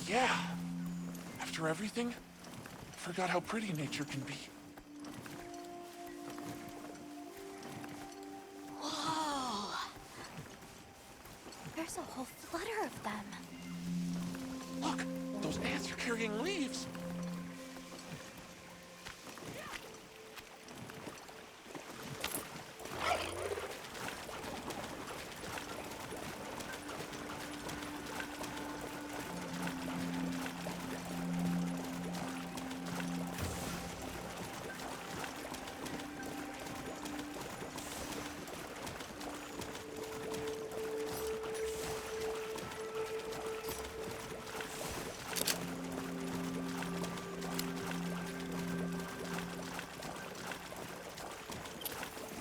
Yeah. After everything, I forgot how pretty nature can be. Whoa! There's a whole flutter of them. Look, those ants are carrying leaves.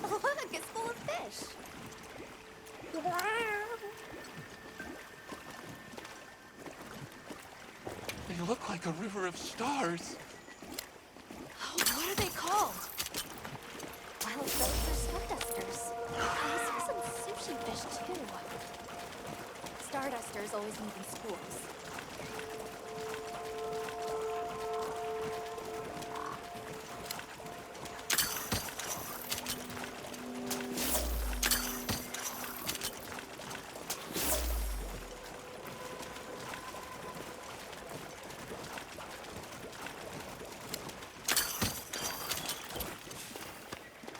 Look, it's full of fish. They look like a river of stars. Oh, what are they called? Well, those are stardusters. I saw some sushi fish too. Stardusters always move in schools.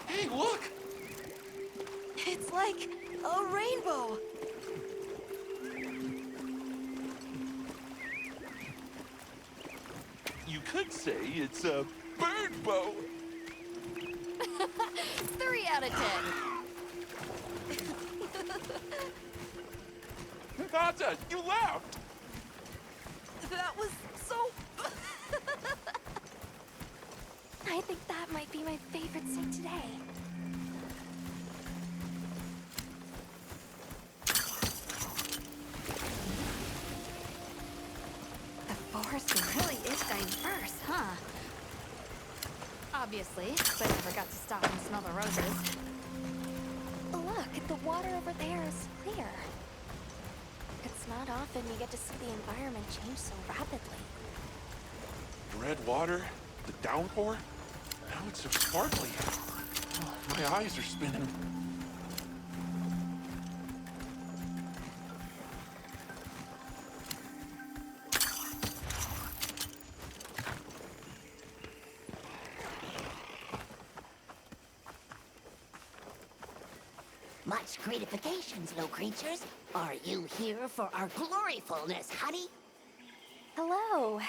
Hey, look! It's like a rainbow. You could say it's a bird bow. 3 out of 10. Nata, you laughed! That was so... I think that might be my favorite sight today. The forest really is diverse, huh? Obviously, but I never got to stop and smell the roses. Look, the water over there is clear. It's not often you get to see the environment change so rapidly. Red water, the downpour. Now it's so sparkly. Oh, my eyes are spinning. Much gratifications, no creatures. Are you here for our gloryfulness, honey? Hello.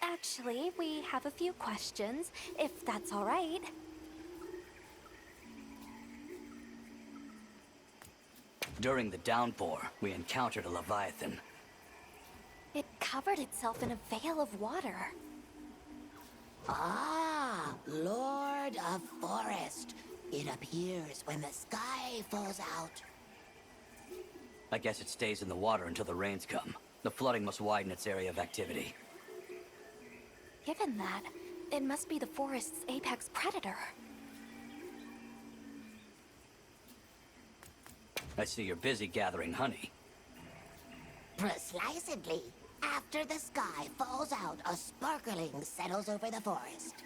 Actually, we have a few questions, if that's all right. During the downpour, we encountered a leviathan. It covered itself in a veil of water. Ah, Lord of Forest. It appears when the sky falls out. I guess it stays in the water until the rains come. The flooding must widen its area of activity. Given that, it must be the forest's apex predator. I see you're busy gathering honey. Precisely. After the sky falls out, a sparkling settles over the forest.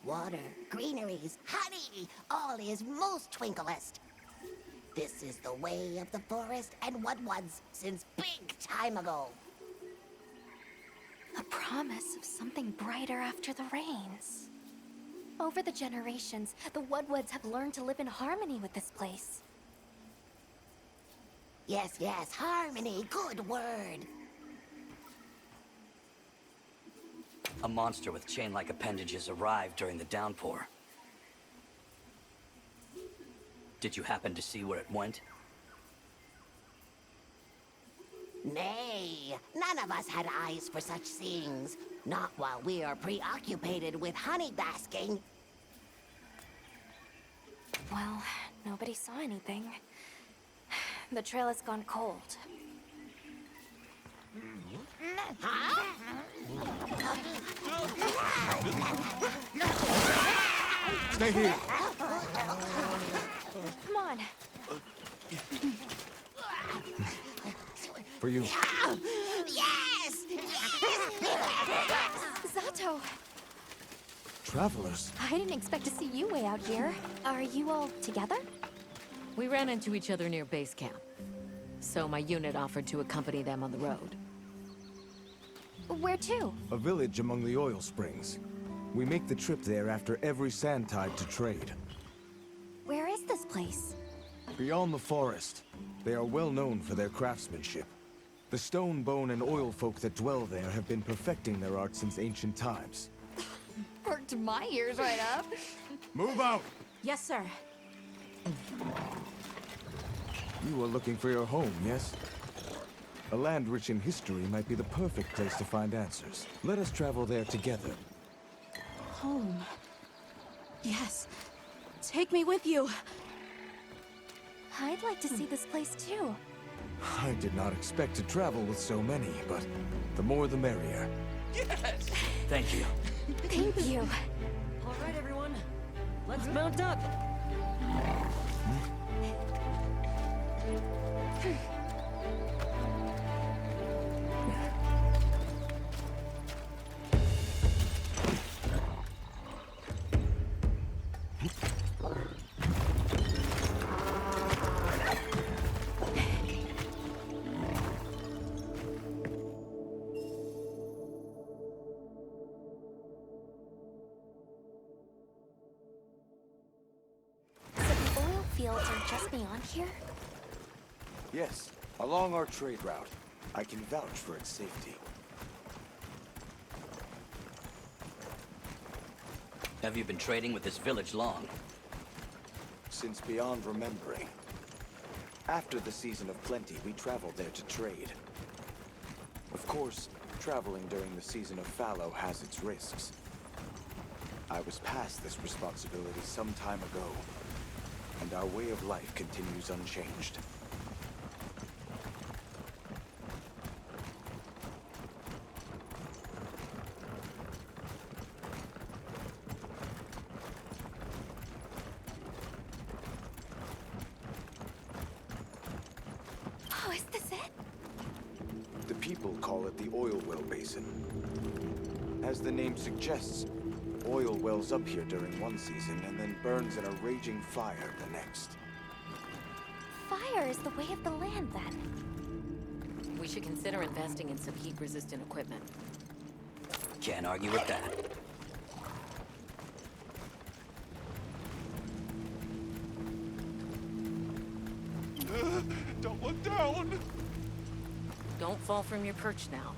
Water, greeneries, honey, all is most twinklest. This is the way of the forest and what was since big time ago. A promise of something brighter after the rains. Over the generations, the Woodwoods have learned to live in harmony with this place. Yes, yes, harmony, good word. A monster with chain-like appendages arrived during the downpour. Did you happen to see where it went? Nay, none of us had eyes for such things. Not while we are preoccupied with honey basking. Well, nobody saw anything. The trail has gone cold. Stay here. Come on. For you. Yes! So, Travelers? I didn't expect to see you way out here. Are you all together? We ran into each other near base camp. So my unit offered to accompany them on the road. Where to? A village among the oil springs. We make the trip there after every sand tide to trade. Where is this place? Beyond the forest, they are well known for their craftsmanship. The stone, bone, and oil folk that dwell there have been perfecting their art since ancient times. Perked my ears right up. Move out! Yes, sir. You are looking for your home, yes? A land rich in history might be the perfect place to find answers. Let us travel there together. Home. Yes. Take me with you. I'd like to see this place too. I did not expect to travel with so many, but the more the merrier. Yes! Thank you. Thank you. All right, everyone. Let's mount up. So the oil fields are just beyond here? Yes, along our trade route. I can vouch for its safety. Have you been trading with this village long? Since beyond remembering. After the season of plenty, we traveled there to trade. Of course, traveling during the season of fallow has its risks. I was past this responsibility some time ago, and our way of life continues unchanged. Oh, is this it? The people call it the Oil Well Basin. As the name suggests, oil wells up here during one season and then burns in a raging fire the next. Fire is the way of the land, then. We should consider investing in some heat-resistant equipment. Can't argue with that. Don't look down! Don't fall from your perch now.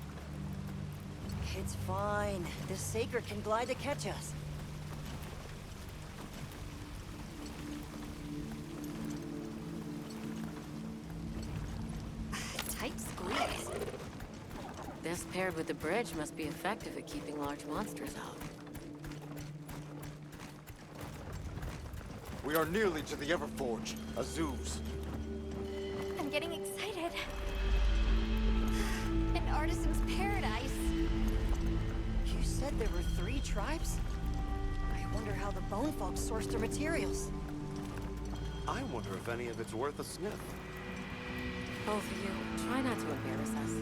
It's fine. This Saker can glide to catch us. Tight squeeze. This paired with the bridge must be effective at keeping large monsters out. We are nearly to the Everforge, Azuz. I'm getting excited. An artisan's paradise. You said there were 3 tribes? I wonder how the Bone Folk source their materials. I wonder if any of it's worth a sniff. Both of you, try not to embarrass us.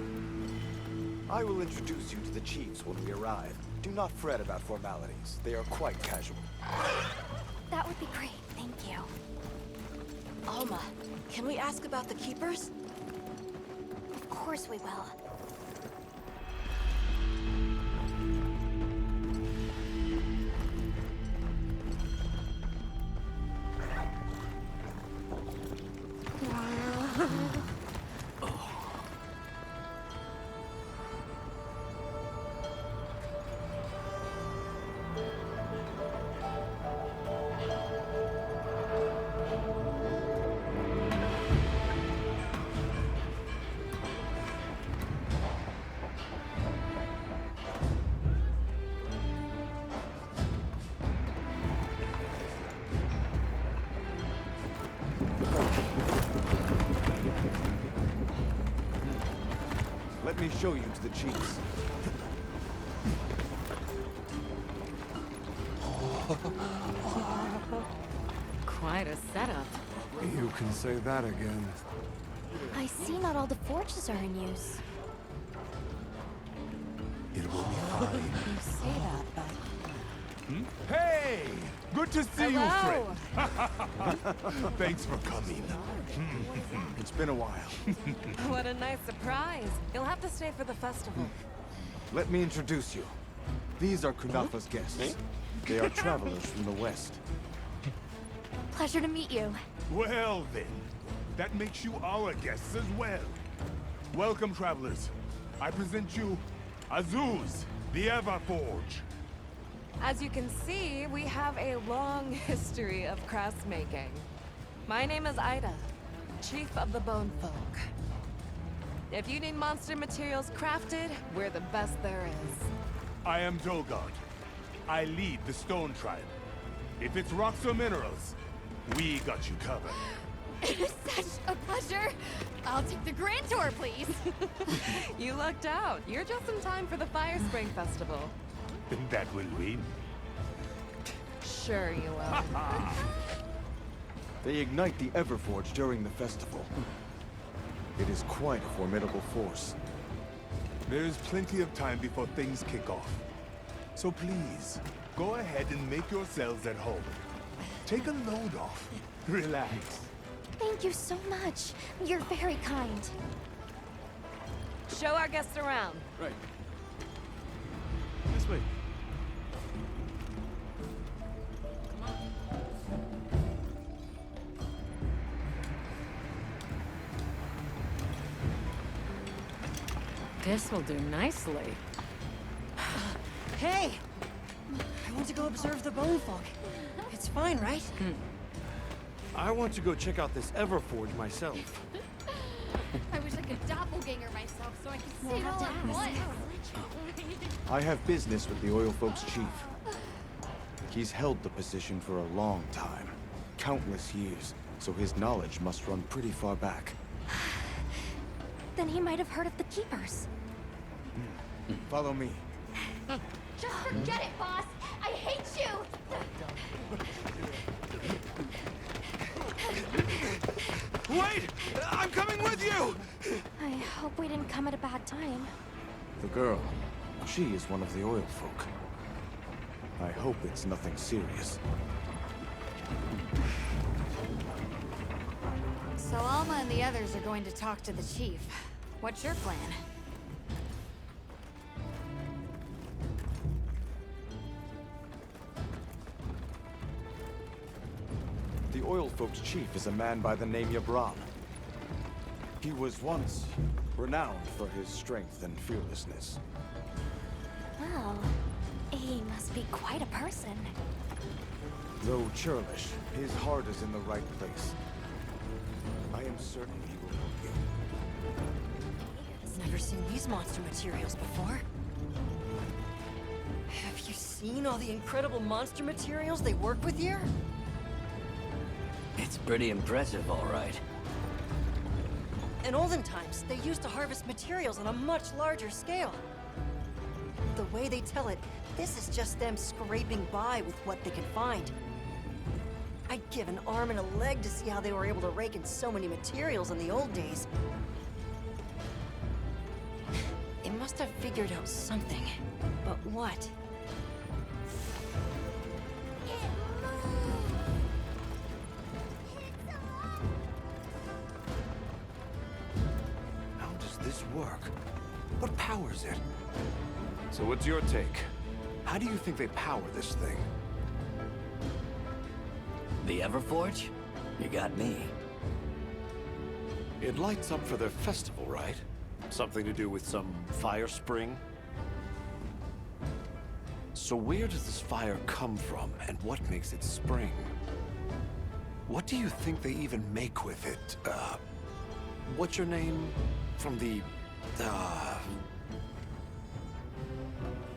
I will introduce you to the chiefs when we arrive. Do not fret about formalities. They are quite casual. That would be great, thank you. Alma, can we ask about the Keepers? Of course we will. Let me show you to the chiefs. Quite a setup. You can say that again. I see not all the forges are in use. It will be fine. You say that, Good to see you, Hello. friend. Thanks for coming. It's been a while. What a nice surprise. You'll have to stay for the festival. Let me introduce you. These are Kunafa's guests. They are travelers from the west. Pleasure to meet you. Well then, that makes you our guests as well. Welcome, travelers. I present you Azuz, the Everforge. As you can see, we have a long history of crafts making. My name is Ida, Chief of the Bone Folk. If you need monster materials crafted, we're the best there is. I am Dolgard. I lead the Stone Tribe. If it's rocks or minerals, we got you covered. It is such a pleasure. I'll take the grand tour, please. You lucked out. You're just in time for the Fire Spring Festival. That will win. Sure you will. They ignite the Everforge during the festival. It is quite a formidable force. There is plenty of time before things kick off. So please, go ahead and make yourselves at home. Take a load off. Relax. Thank you so much. You're very kind. Show our guests around. Right. This way. This will do nicely. Hey! I want to go observe the Bone Folk. It's fine, right? I want to go check out this Everforge myself. I wish I could doppelganger myself so I could see it all at once. I have business with the Oil Folks' chief. He's held the position for a long time. Countless years, so his knowledge must run pretty far back. Then he might have heard of the Keepers. Follow me. Just forget it, boss! I hate you! Wait! I'm coming with you! I hope we didn't come at a bad time. The girl, she is one of the Oil Folk. I hope it's nothing serious. So Alma and the others are going to talk to the chief. What's your plan? The Oil Folks' chief is a man by the name Yabran. He was once renowned for his strength and fearlessness. Well, he must be quite a person. Though churlish, his heart is in the right place. I am certain he will help you. Never seen these monster materials before. Have you seen all the incredible monster materials they work with here? It's pretty impressive, all right. In olden times, they used to harvest materials on a much larger scale. The way they tell it, this is just them scraping by with what they can find. I'd give an arm and a leg to see how they were able to rake in so many materials in the old days. They must have figured out something. But what? How does this work? What powers it? So what's your take? How do you think they power this thing? The Everforge? You got me. It lights up for their festival, right? Something to do with some fire spring? So where does this fire come from, and what makes it spring? What do you think they even make with it? What's your name? From the,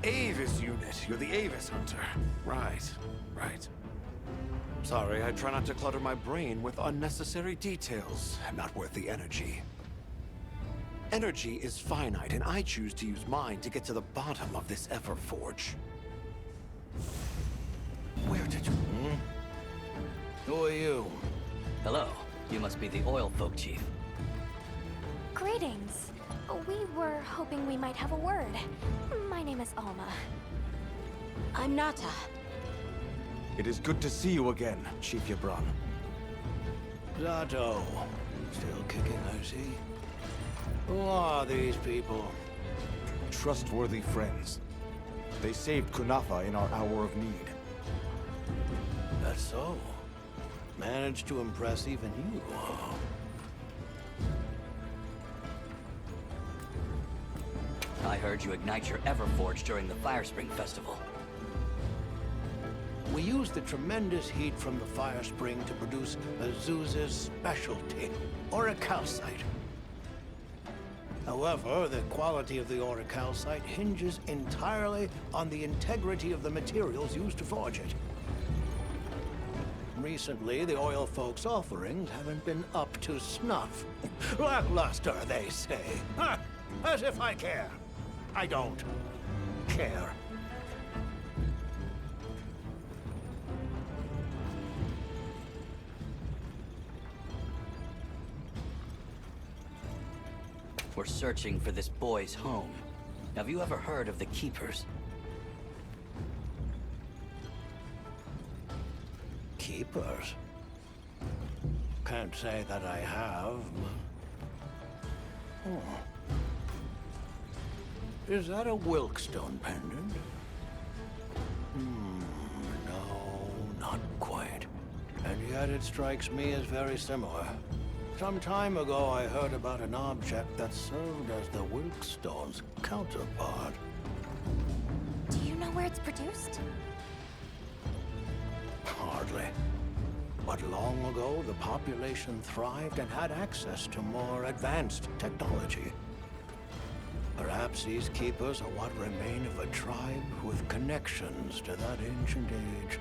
Avis unit. You're the Avis hunter. Right, right. Sorry, I try not to clutter my brain with unnecessary details. Not worth the energy. Energy is finite, and I choose to use mine to get to the bottom of this Everforge. Where did you... Who are you? Hello. You must be the Oil Folk Chief. Greetings. We were hoping we might have a word. My name is Alma. I'm Nata. It is good to see you again, Chief Yabron. Zato. Still kicking, I see. Who are these people? Trustworthy friends. They saved Kunafa in our hour of need. That's so. Managed to impress even you. I heard you ignite your Everforge during the Firespring Festival. We used the tremendous heat from the fire spring to produce Azuz's specialty, auricalcite. However, the quality of the auricalcite hinges entirely on the integrity of the materials used to forge it. Recently, the oil folks' offerings haven't been up to snuff. Lackluster, they say. Ha! As if I care. I don't care. We're searching for this boy's home. Have you ever heard of the Keepers? Keepers? Can't say that I have. Oh. Is that a Wilkstone pendant? No, not quite. And yet it strikes me as very similar. Some time ago, I heard about an object that served as the Wilkstone's counterpart. Do you know where it's produced? Hardly. But long ago, the population thrived and had access to more advanced technology. Perhaps these keepers are what remain of a tribe with connections to that ancient age.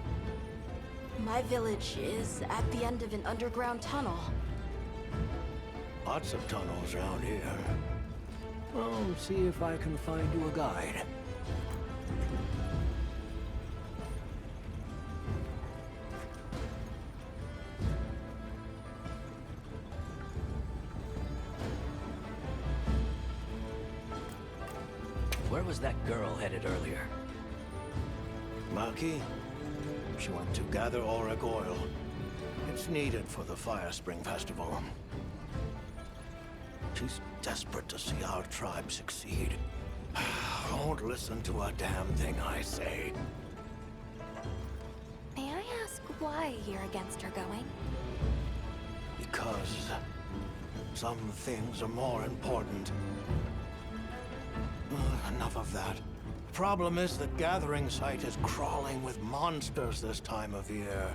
My village is at the end of an underground tunnel. Lots of tunnels around here. I'll see if I can find you a guide. Where was that girl headed earlier? Maki? She went to gather auric oil. It's needed for the Firespring Festival. She's desperate to see our tribe succeed. Won't listen to a damn thing I say. May I ask why you're against her going? Because some things are more important. Enough of that. Problem is that Gathering Site is crawling with monsters this time of year.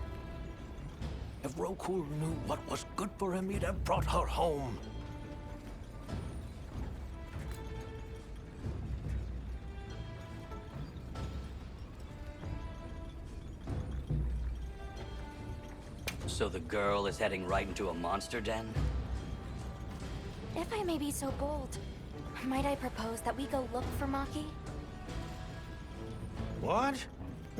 If Rokul knew what was good for him, he'd have brought her home. So the girl is heading right into a monster den? If I may be so bold, might I propose that we go look for Maki? What?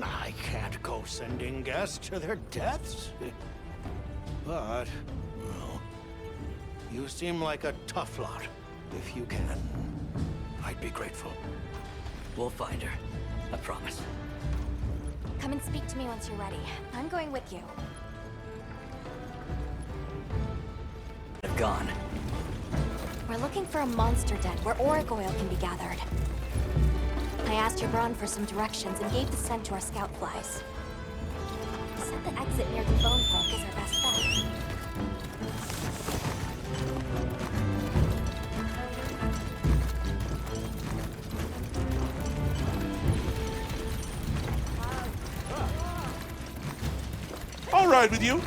I can't go sending guests to their deaths. But, well, you seem like a tough lot. If you can, I'd be grateful. We'll find her. I promise. Come and speak to me once you're ready. I'm going with you. I've gone. We're looking for a monster den where auric oil can be gathered. I asked Yabron for some directions and gave the scent to our scout flies. He said the exit near the bone folk is our best bet. I'll ride with you.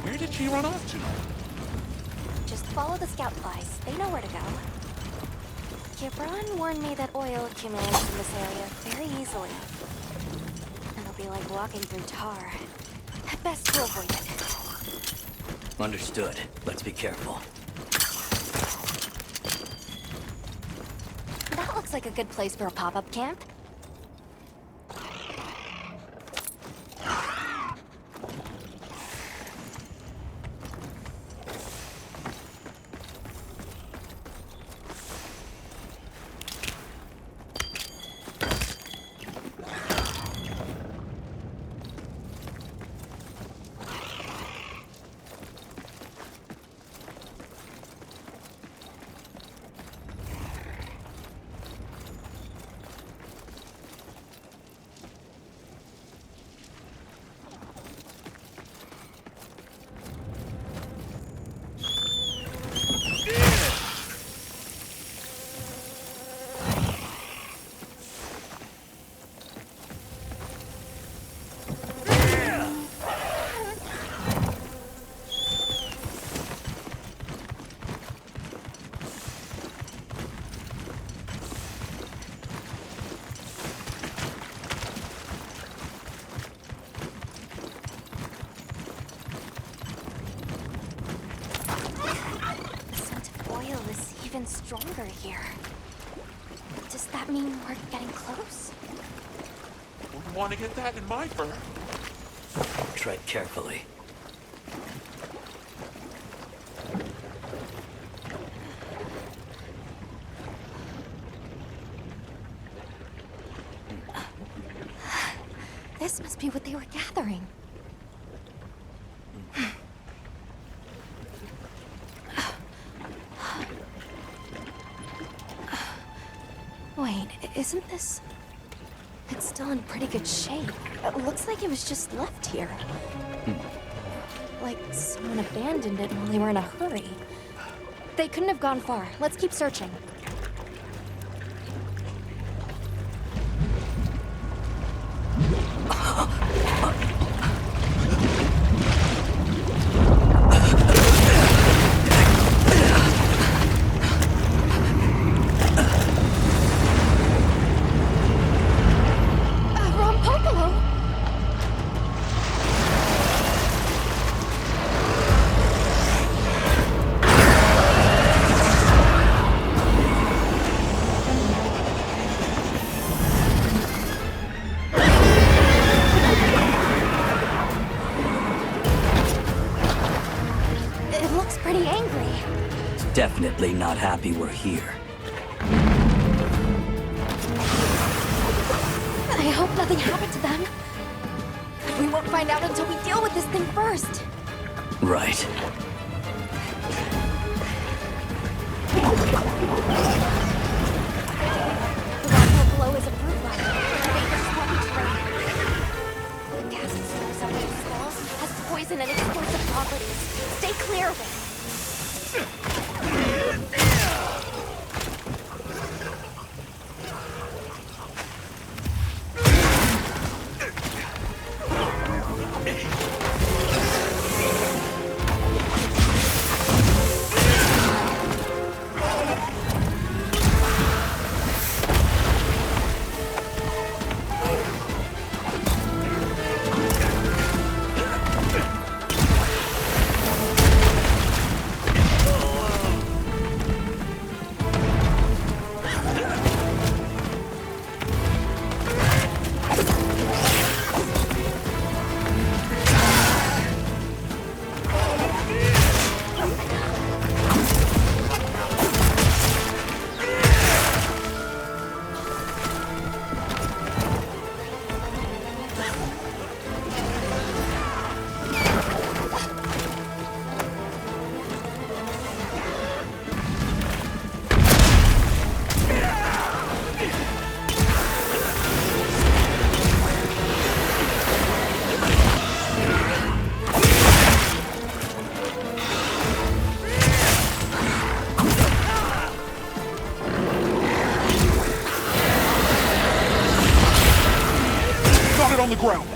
Where did she run off to? Just follow the scout flies. They know where to go. Yabron warned me that oil accumulates in this area very easily. It'll be like walking through tar. Best to avoid it. Understood. Let's be careful. That looks like a good place for a pop-up camp. Does that mean we're getting close? Wouldn't want to get that in my fur. Tread carefully. This must be what they were gathering. Wait, isn't this... It's still in pretty good shape. It looks like it was just left here. Like someone abandoned it while they were in a hurry. They couldn't have gone far. Let's keep searching. Definitely not happy we're here. I hope nothing happened to them. But we won't find out until we deal with this thing first. Right. The rock below is a fruit rider. Dangerous heavy terrain. The gas stores under the skulls has poison and explosive properties. Stay clear of it. On the ground.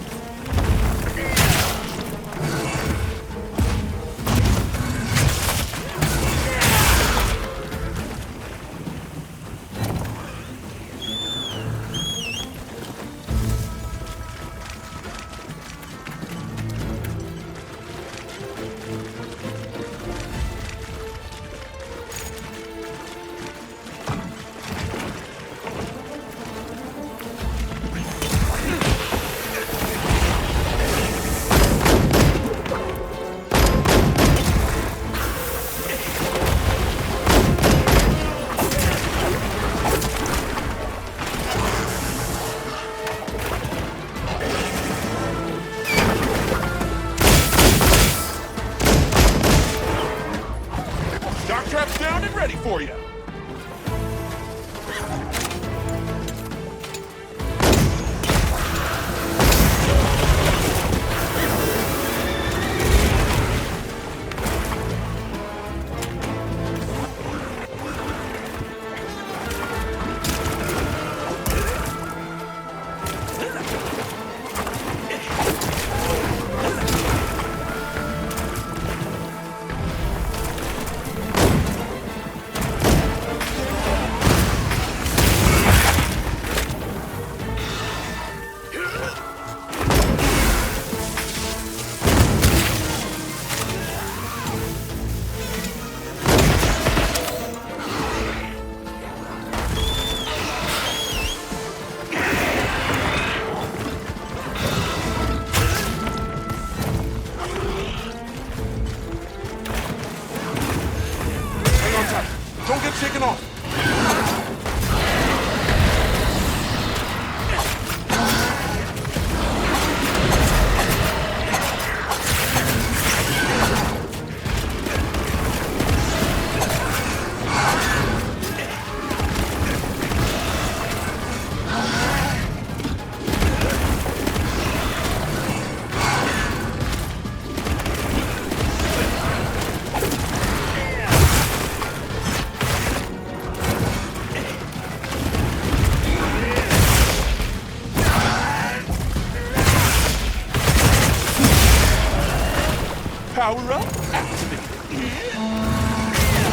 Power up.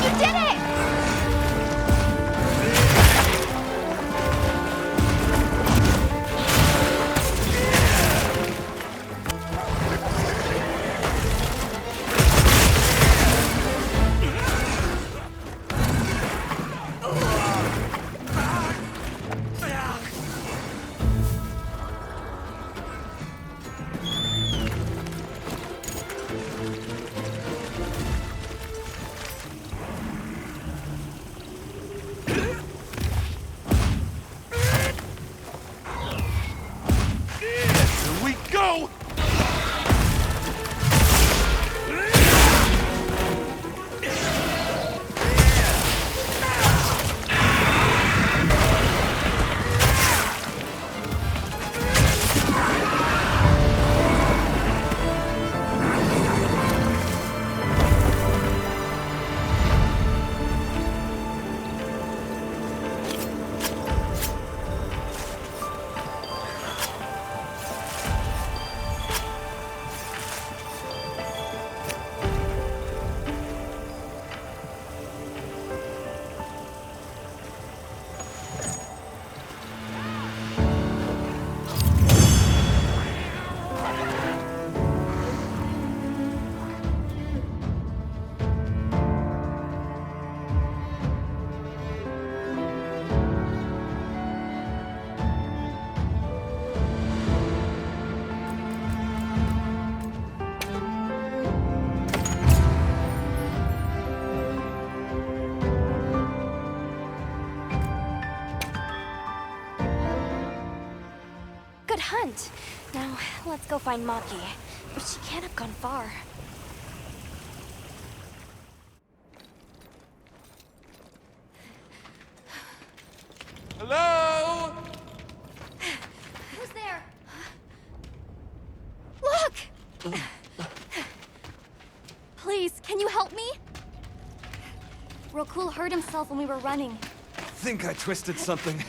You did it! Here we go. Good hunt. Now, let's go find Maki. But she can't have gone far. Hello? Who's there? Look! Please, can you help me? Rokul hurt himself when we were running. Think I twisted something.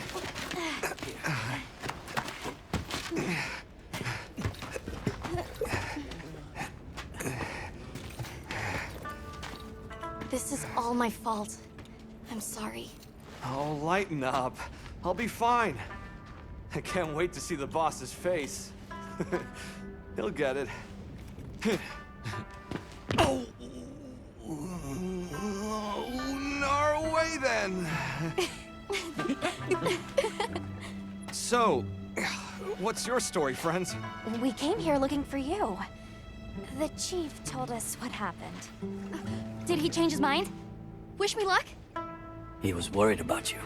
This is all my fault. I'm sorry. Oh, lighten up. I'll be fine. I can't wait to see the boss's face. He'll get it. Oh! No way then! So, what's your story, friends? We came here looking for you. The chief told us what happened. Did he change his mind? Wish me luck? He was worried about you.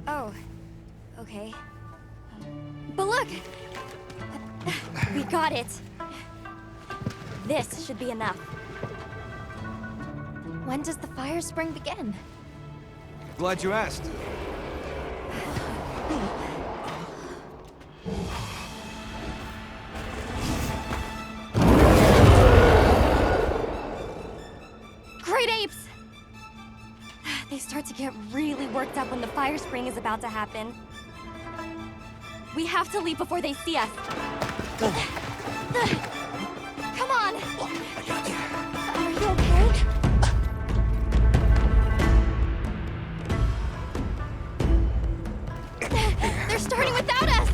Oh, okay. But look! We got it. This should be enough. When does the fire spring begin? Glad you asked. Great apes! They start to get really worked up when the fire spring is about to happen. We have to leave before they see us. Come on! Are you okay? They're starting without us!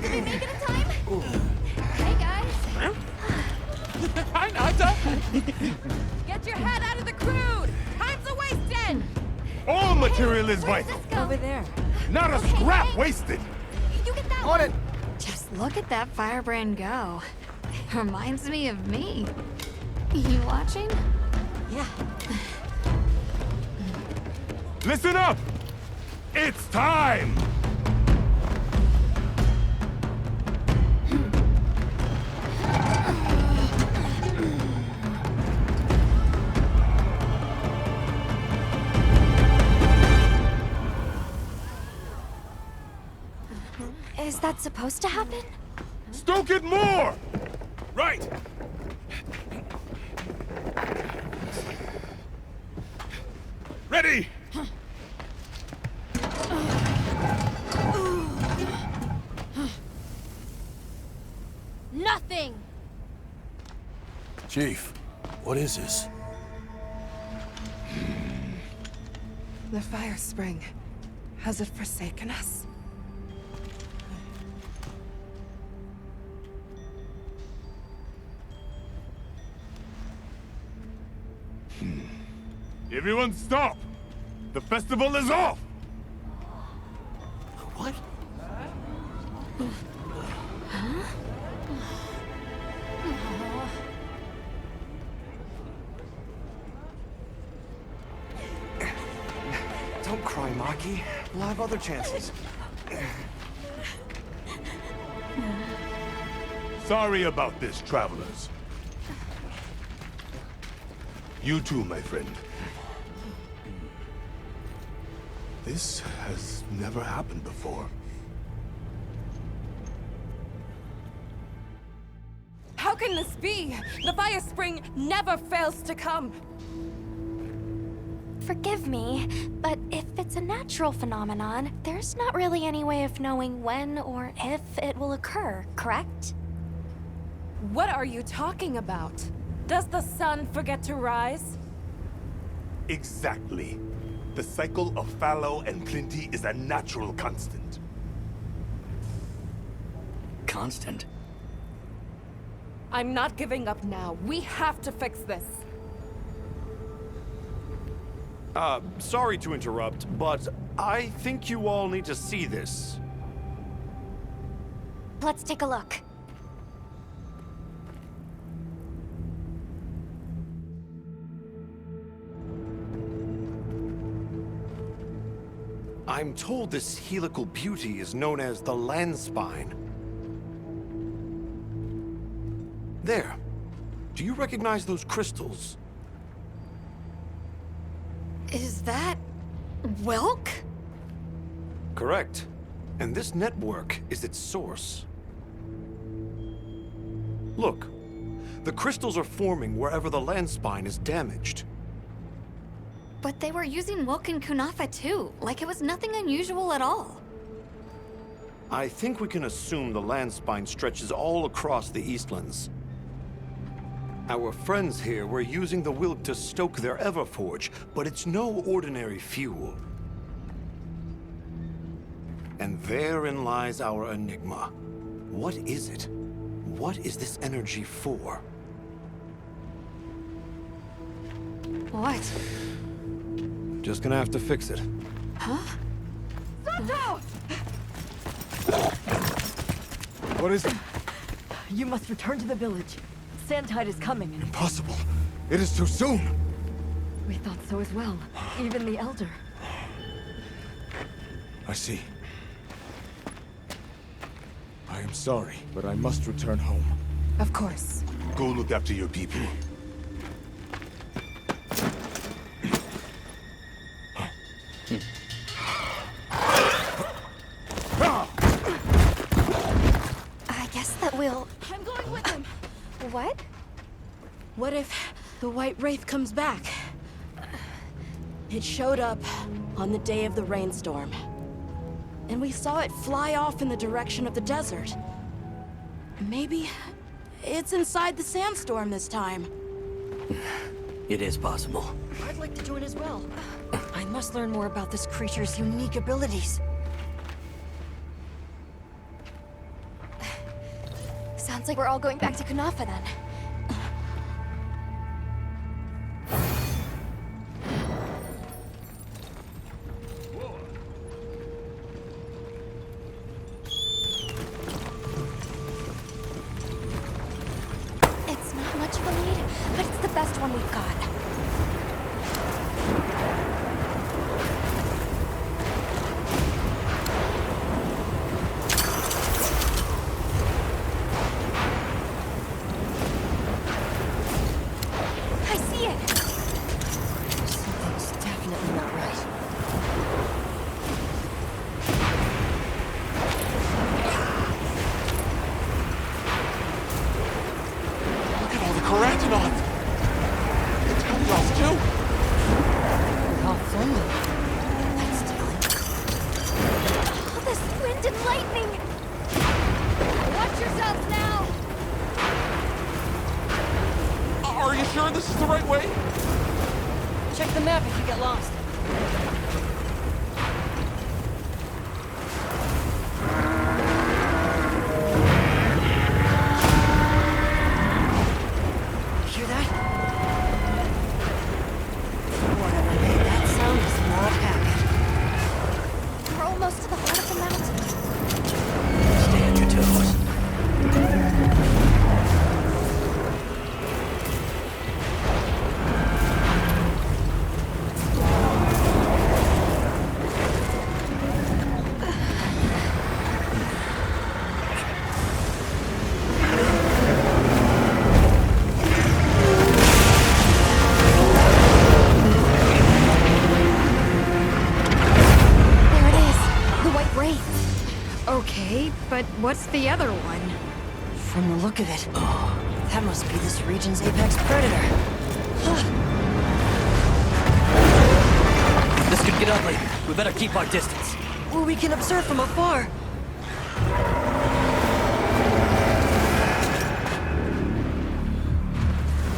Did we make it in time? Hey, guys! Hi, Nata. Get your head out of the crude! Time's a-wasting! All material is Where's vital. this go? Over there. Not a Okay, scrap hey. wasted. You get that On one. it! Just look at that firebrand go. Reminds me of me. You watching? Yeah. Listen up! It's time! Is that supposed to happen? Stoke it more! Right! Ready! Chief, what is this? The fire spring. Has it forsaken us? Everyone stop! The festival is off! What? Don't cry, Maki. We'll have other chances. Sorry about this, travelers. You too, my friend. This has never happened before. How can this be? The fire spring never fails to come. Forgive me, but if it's a natural phenomenon, there's not really any way of knowing when or if it will occur, correct? What are you talking about? Does the sun forget to rise? Exactly. The cycle of fallow and plenty is a natural constant. Constant? I'm not giving up now. We have to fix this. Sorry to interrupt, but I think you all need to see this. Let's take a look. I'm told this helical beauty is known as the land spine. There. Do you recognize those crystals? Is that... Welk? Correct. And this network is its source. Look. The crystals are forming wherever the land spine is damaged. But they were using Welk and Kunafa too, like it was nothing unusual at all. I think we can assume the land spine stretches all across the Eastlands. Our friends here were using the Wilk to stoke their Everforge, but it's no ordinary fuel. And therein lies our enigma. What is it? What is this energy for? What? Just gonna have to fix it. Huh? Santo! What is it? You must return to the village. Sandtide is coming. Impossible. It is too soon. We thought so as well. Even the Elder. I see. I am sorry, but I must return home. Of course. Go look after your people. I guess that we'll... I'm going with him. What? What if the White Wraith comes back? It showed up on the day of the rainstorm. And we saw it fly off in the direction of the desert. Maybe it's inside the sandstorm this time. It is possible. I'd like to join as well. I must learn more about this creature's unique abilities. Sounds like we're all going back to Kunafa then. It's not much of a lead, but it's the best one we've got. the map if you get lost. Hear that? Whatever made that sound is not happy. We're almost to the heart of the mountain. Stay on your toes. There it is. The White Wraith. Okay, but what's the other one? From the look of it, that must be this region's apex predator. This could get ugly. We better keep our distance. Well, we can observe from afar.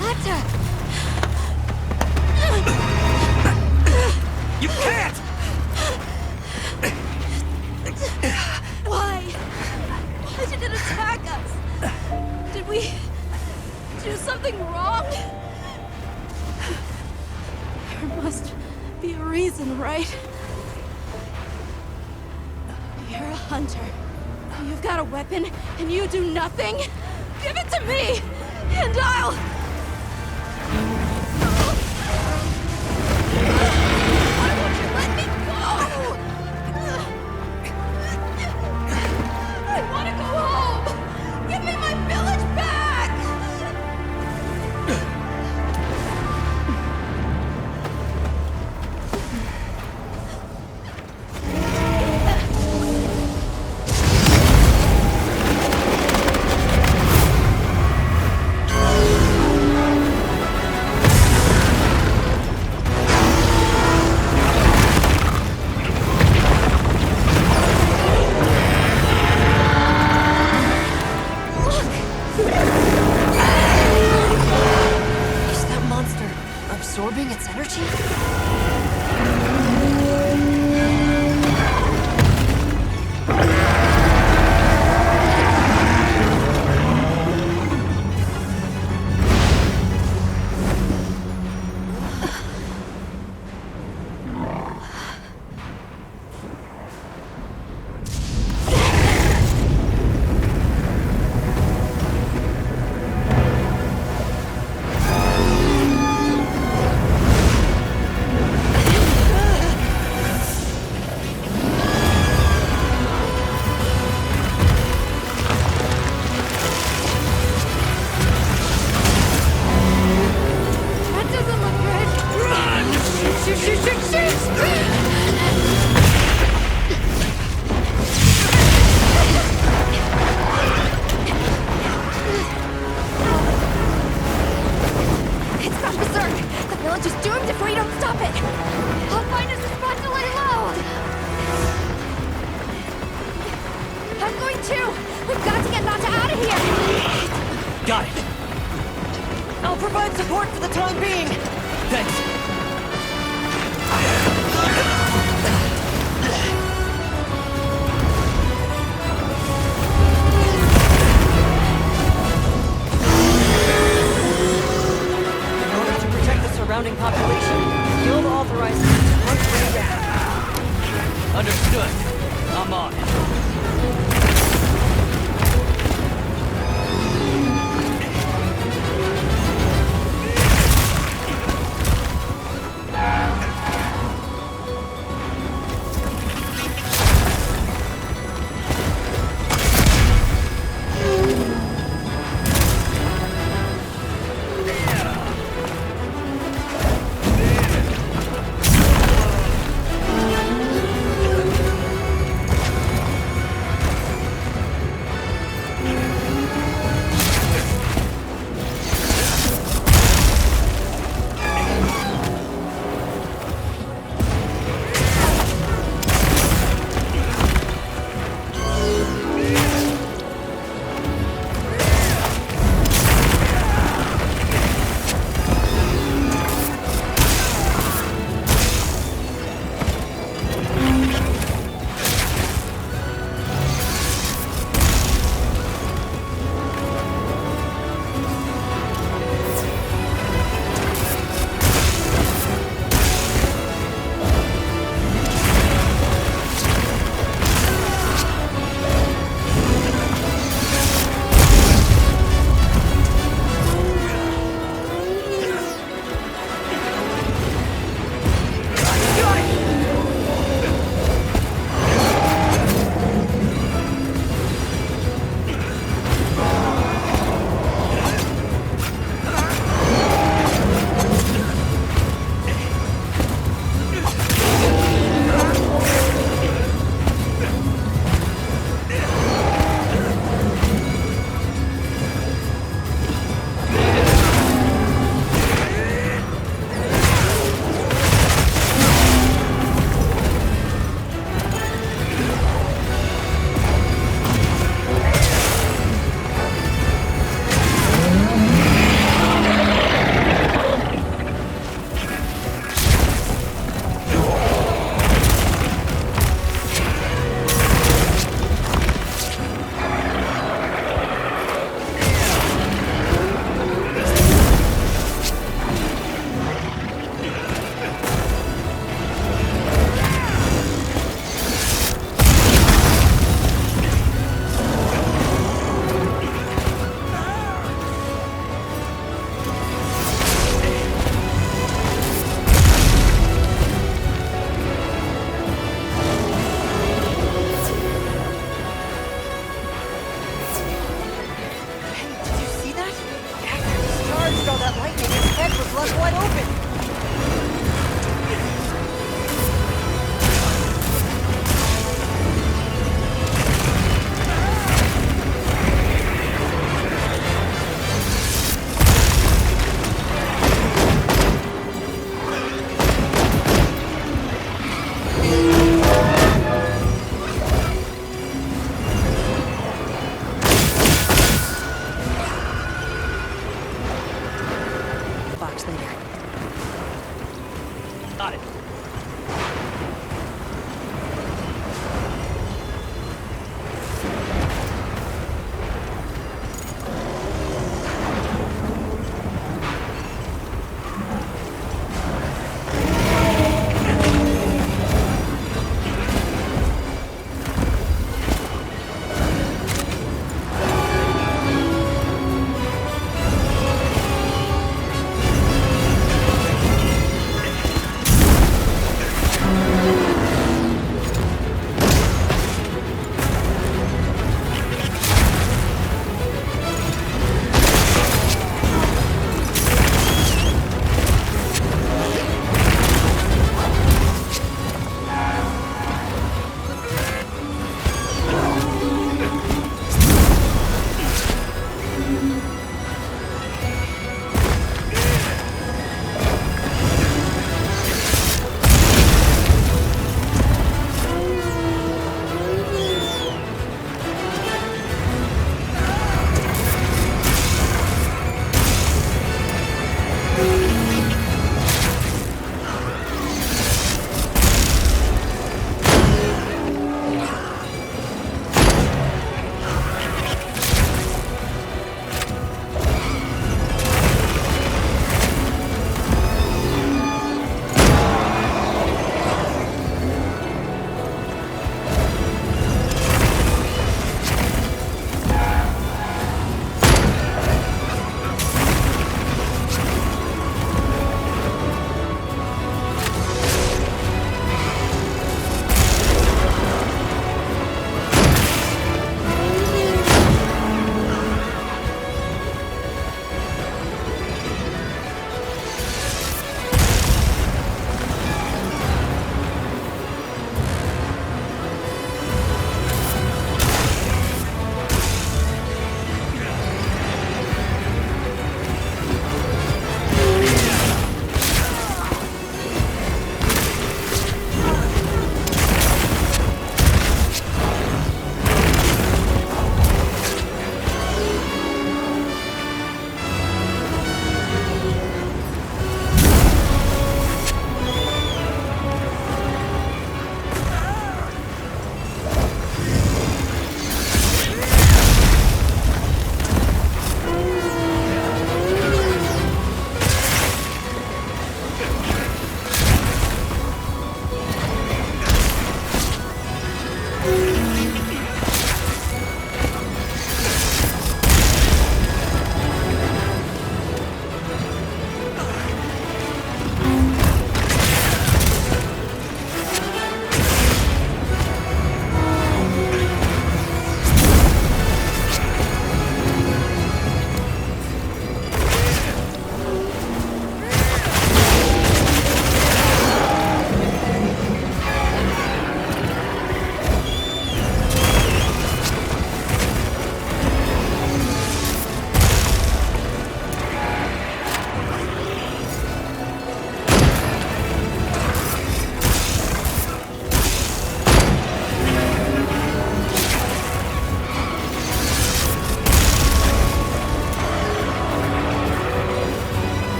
Atta! You can't! Why? Why did it attack us? Did we do something wrong? There must be a reason, right? You're a hunter. You've got a weapon, and you do nothing? Give it to me, and I'll... Why won't you let me go? I want to go home! Give me my village back! Is that monster absorbing its energy? That doesn't look good. Run! Shoot, shoot, shoot, shoot! It's gone berserk. The village is doomed if we don't stop it. I'll find us a spot to lay low. I'm going too. We've got to get Nata out of here. Got it. I'll provide support for the time being. Thanks. In order to protect the surrounding population, the guild authorizes us to hunt Ray down. Understood. I'm on it.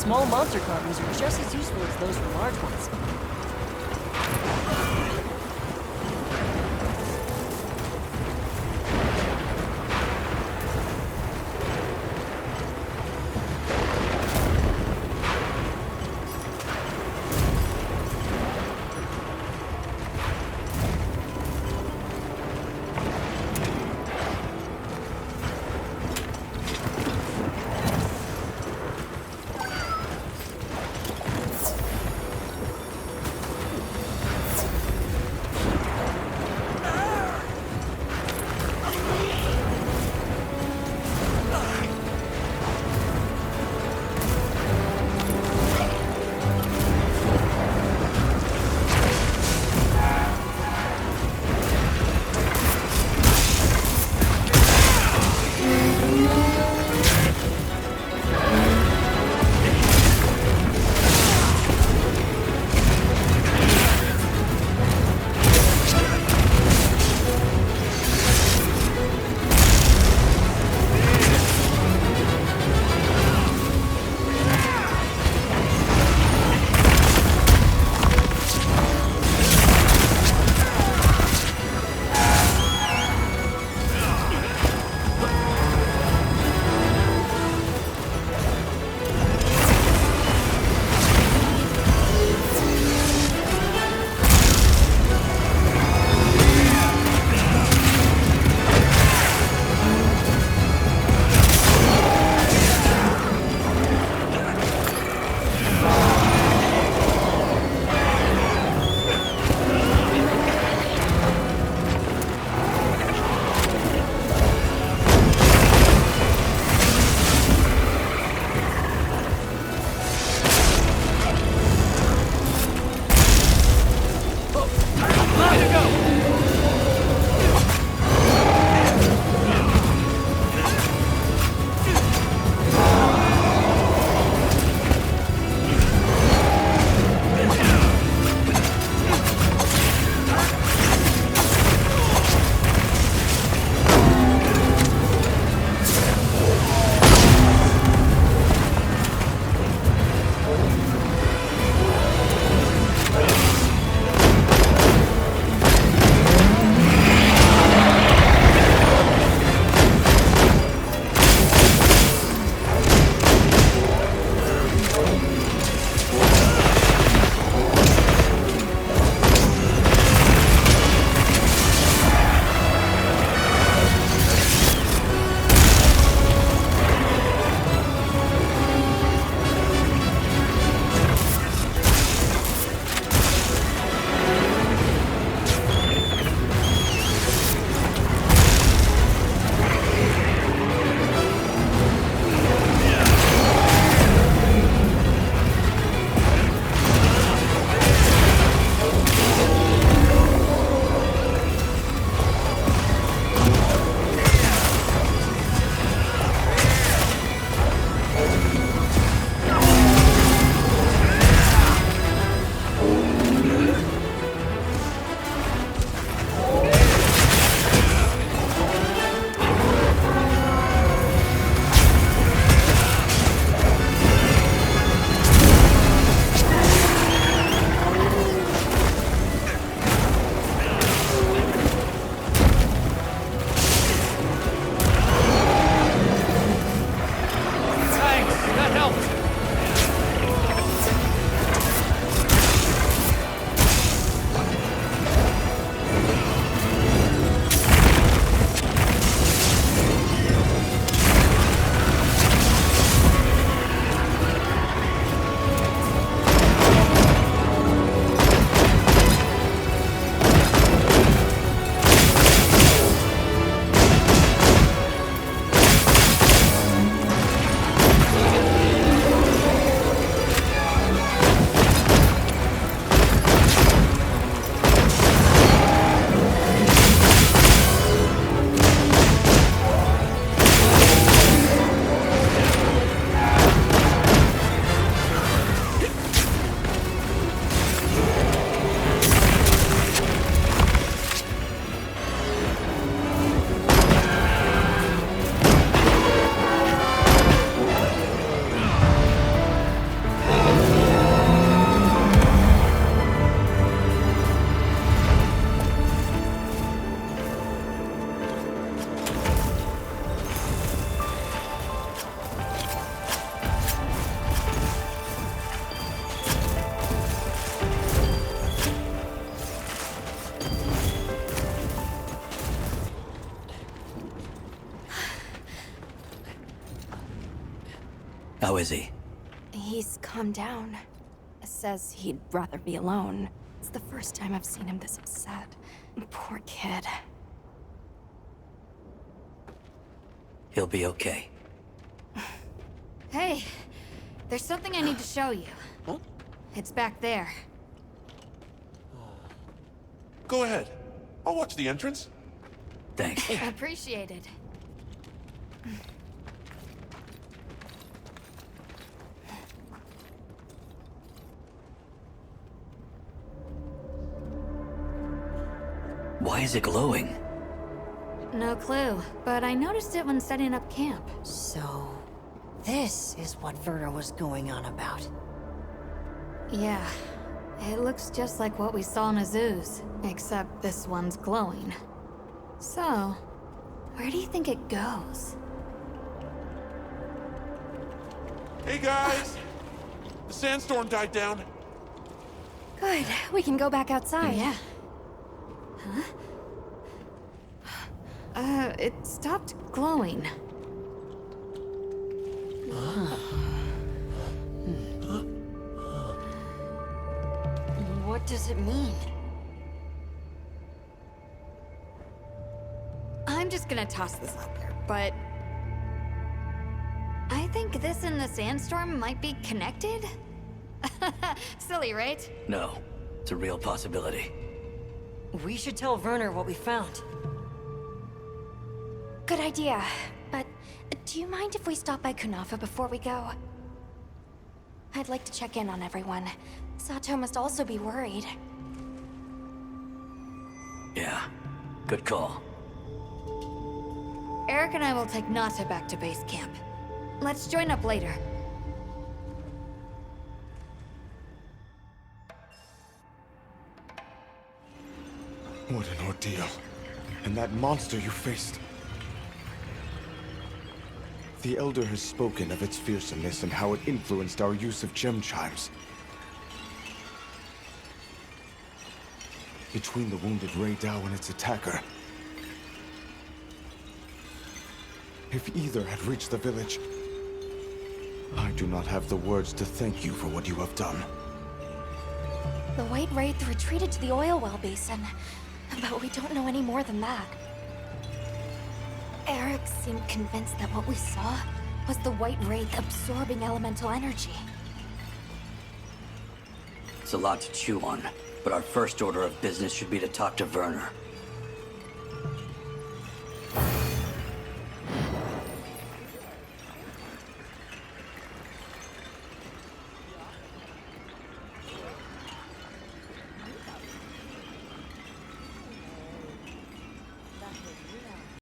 Small monster copies are just as useful as those from large ones. How is he? He's calmed down. Says he'd rather be alone. It's the first time I've seen him this upset. Poor kid. He'll be okay. Hey, there's something I need to show you. Huh? It's back there. Go ahead. I'll watch the entrance. Thanks. Appreciated. Why is it glowing? No clue, but I noticed it when setting up camp. So, this is what Werner was going on about. Yeah, it looks just like what we saw in Azu's, except this one's glowing. So, where do you think it goes? Hey guys! The sandstorm died down. Good. We can go back outside. Yeah. Huh? It stopped glowing. What does it mean? I'm just gonna toss this out there, but... I think this and the sandstorm might be connected? Silly, right? No, it's a real possibility. We should tell Werner what we found. Good idea. But do you mind if we stop by Kunafa before we go? I'd like to check in on everyone. Sato must also be worried. Yeah, good call. Eric and I will take Nata back to base camp. Let's join up later. What an ordeal. And that monster you faced. The Elder has spoken of its fearsomeness and how it influenced our use of gem chimes. Between the wounded Rei Dao and its attacker, if either had reached the village, I do not have the words to thank you for what you have done. The White Wraith retreated to the oil well basin, but we don't know any more than that. Eric seemed convinced that what we saw was the White Wraith absorbing elemental energy. It's a lot to chew on, but our first order of business should be to talk to Werner.